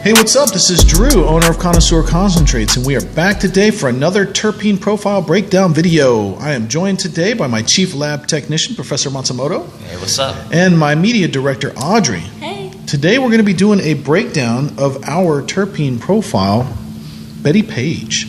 Hey, what's up? This is Drew, owner of Connoisseur Concentrates, and we are back today for another terpene profile breakdown video. I am joined today by my chief lab technician, Professor Matsumoto. Hey, what's up? And my media director, Audrey. Hey. Today we're going to be doing a breakdown of our terpene profile, Bettie Page.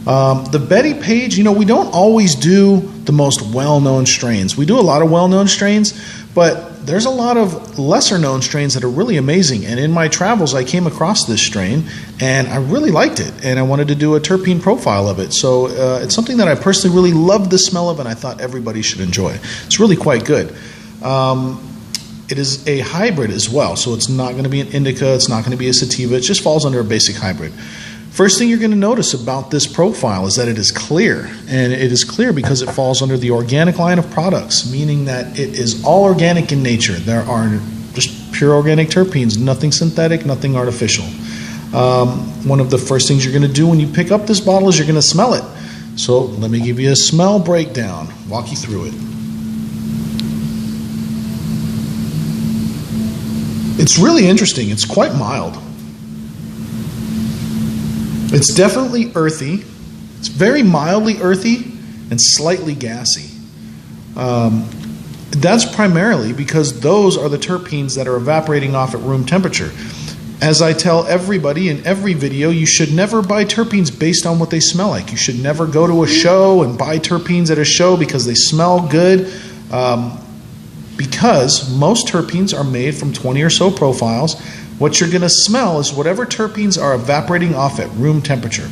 The Bettie Page, we don't always do the most well-known strains. We do a lot of well-known strains, but there's a lot of lesser-known strains that are really amazing. And in my travels, I came across this strain, and I really liked it, and I wanted to do a terpene profile of it. So it's something that I personally really loved the smell of, and I thought everybody should enjoy. It's really quite good. It is a hybrid as well, so it's not going to be an indica, it's not going to be a sativa, it just falls under a basic hybrid. First thing you're going to notice about this profile is that it is clear, and it is clear because it falls under the organic line of products, meaning that it is all organic in nature. There are just pure organic terpenes, nothing synthetic, nothing artificial. One of the first things you're going to do when you pick up this bottle is you're going to smell it. So let me give you a smell breakdown, walk you through it. It's really interesting. It's quite mild. It's definitely earthy. It's very mildly earthy and slightly gassy. That's primarily because those are the terpenes that are evaporating off at room temperature. As I tell everybody in every video, you should never buy terpenes based on what they smell like. You should never go to a show and buy terpenes at a show because they smell good. Because most terpenes are made from 20 or so profiles. What you're going to smell is whatever terpenes are evaporating off at room temperature.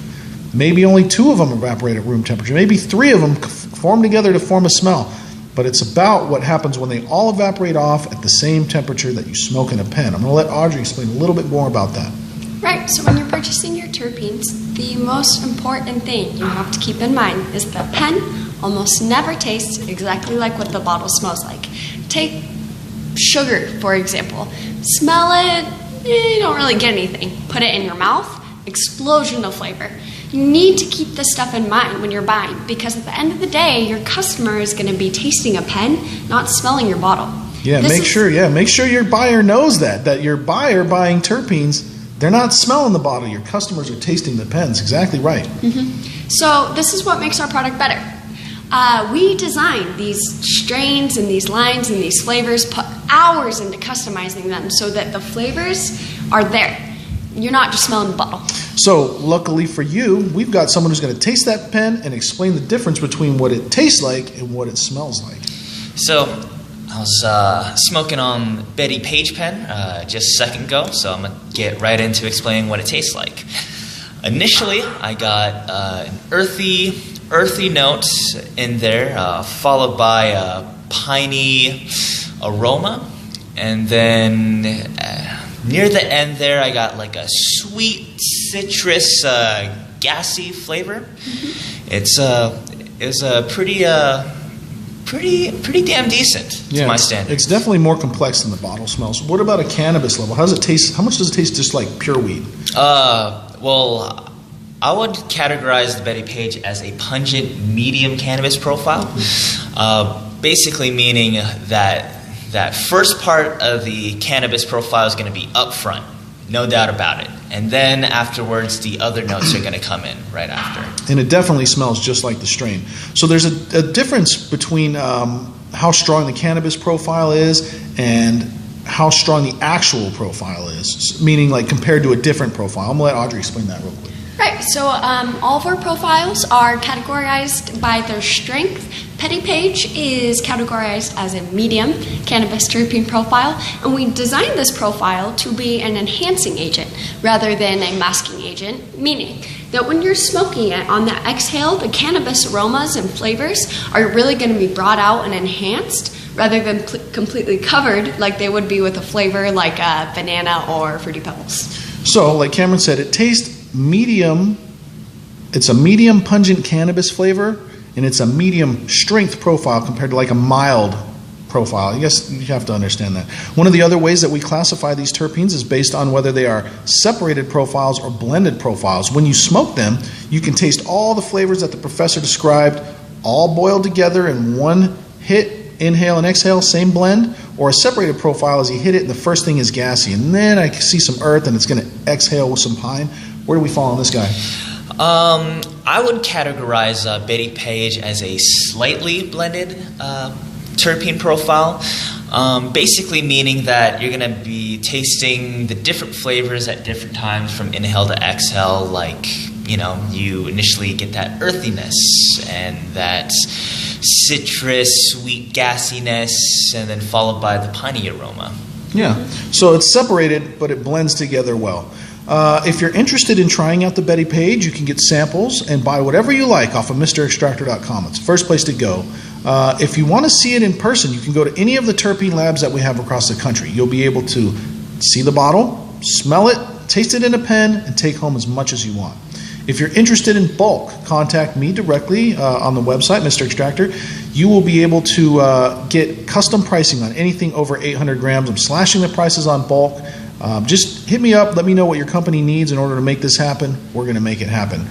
Maybe only 2 of them evaporate at room temperature. Maybe 3 of them form together to form a smell. But it's about what happens when they all evaporate off at the same temperature that you smoke in a pen. I'm going to let Audrey explain a little bit more about that. Right, so when you're purchasing your terpenes, the most important thing you have to keep in mind is the pen almost never tastes exactly like what the bottle smells like. Take sugar, for example. Smell it, you don't really get anything. Put it in your mouth, explosion of flavor. You need to keep this stuff in mind when you're buying, because at the end of the day, your customer is going to be tasting a pen, not smelling your bottle. Yeah, make sure your buyer knows that your buyer buying terpenes, they're not smelling the bottle. Your customers are tasting the pens. Exactly right. Mm-hmm. So this is what makes our product better. We designed these strains and these lines and these flavors, put hours into customizing them so that the flavors are there. You're not just smelling the bottle. So luckily for you, we've got someone who's going to taste that pen and explain the difference between what it tastes like and what it smells like. So I was smoking on Bettie Page pen just a second ago, so I'm going to get right into explaining what it tastes like. Initially, I got an earthy notes in there, followed by a piney aroma, and then near the end there I got like a sweet citrus gassy flavor. Mm-hmm. It's a pretty damn decent to my standards. It's definitely more complex than the bottle smells. What about a cannabis level? How does it taste? How much does it taste just like pure weed? Well, I would categorize the Bettie Page as a pungent medium cannabis profile, basically meaning that first part of the cannabis profile is going to be up front, no doubt about it. And then afterwards, the other notes are going to come in right after. And it definitely smells just like the strain. So there's a difference between how strong the cannabis profile is and how strong the actual profile is, meaning like compared to a different profile. I'm going to let Audrey explain that real quick. Right, so all of our profiles are categorized by their strength. Bettie Page is categorized as a medium cannabis terpene profile, and we designed this profile to be an enhancing agent rather than a masking agent, meaning that when you're smoking it on the exhale, the cannabis aromas and flavors are really going to be brought out and enhanced rather than completely covered like they would be with a flavor like banana or Fruity Pebbles. So, like Cameron said, it tastes medium. It's a medium pungent cannabis flavor, and it's a medium strength profile compared to like a mild profile. I guess you have to understand that. One of the other ways that we classify these terpenes is based on whether they are separated profiles or blended profiles. When you smoke them, you can taste all the flavors that the professor described all boiled together in one hit, inhale and exhale, same blend, or a separated profile is you hit it and the first thing is gassy, and then I see some earth and it's going to exhale with some pine. Where do we fall on this guy? I would categorize Bettie Page as a slightly blended terpene profile. Basically meaning that you're going to be tasting the different flavors at different times from inhale to exhale, like, you know, you initially get that earthiness and that citrus, sweet gassiness, and then followed by the piney aroma. Yeah, so it's separated, but it blends together well. If you're interested in trying out the Bettie Page, you can get samples and buy whatever you like off of MrExtractor.com. It's the first place to go. If you want to see it in person, you can go to any of the terpene labs that we have across the country. You'll be able to see the bottle, smell it, taste it in a pen, and take home as much as you want. If you're interested in bulk, contact me directly on the website, Mr. Extractor. You will be able to get custom pricing on anything over 800 grams. I'm slashing the prices on bulk. Just hit me up. Let me know what your company needs in order to make this happen. We're going to make it happen.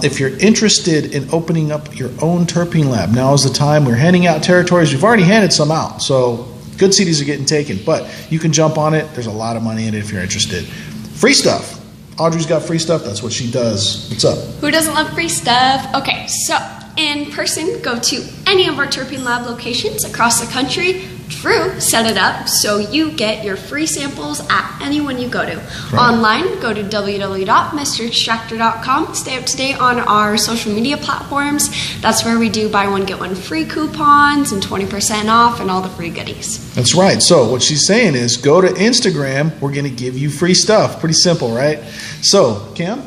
If you're interested in opening up your own terpene lab, now is the time. We're handing out territories. We've already handed some out, so good CDs are getting taken. But you can jump on it. There's a lot of money in it if you're interested. Free stuff. Audrey's got free stuff. That's what she does. What's up? Who doesn't love free stuff? Okay, so in person, go to any of our terpene lab locations across the country. Drew set it up so you get your free samples at anyone you go to. Right. Online, go to www.mrextractor.com. Stay up to date on our social media platforms. That's where we do buy one, get one free coupons and 20% off and all the free goodies. That's right. So what she's saying is go to Instagram. We're going to give you free stuff. Pretty simple, right? So, Cam?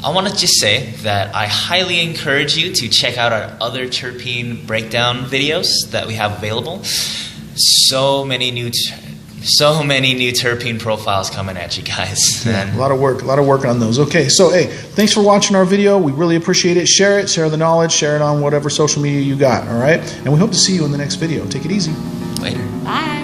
I want to just say that I highly encourage you to check out our other terpene breakdown videos that we have available. So many new terpene profiles coming at you guys. Yeah, a lot of work on those. Okay, so hey, thanks for watching our video. We really appreciate it. Share the knowledge, share it on whatever social media you got, all right? And we hope to see you in the next video. Take it easy. Later. Bye.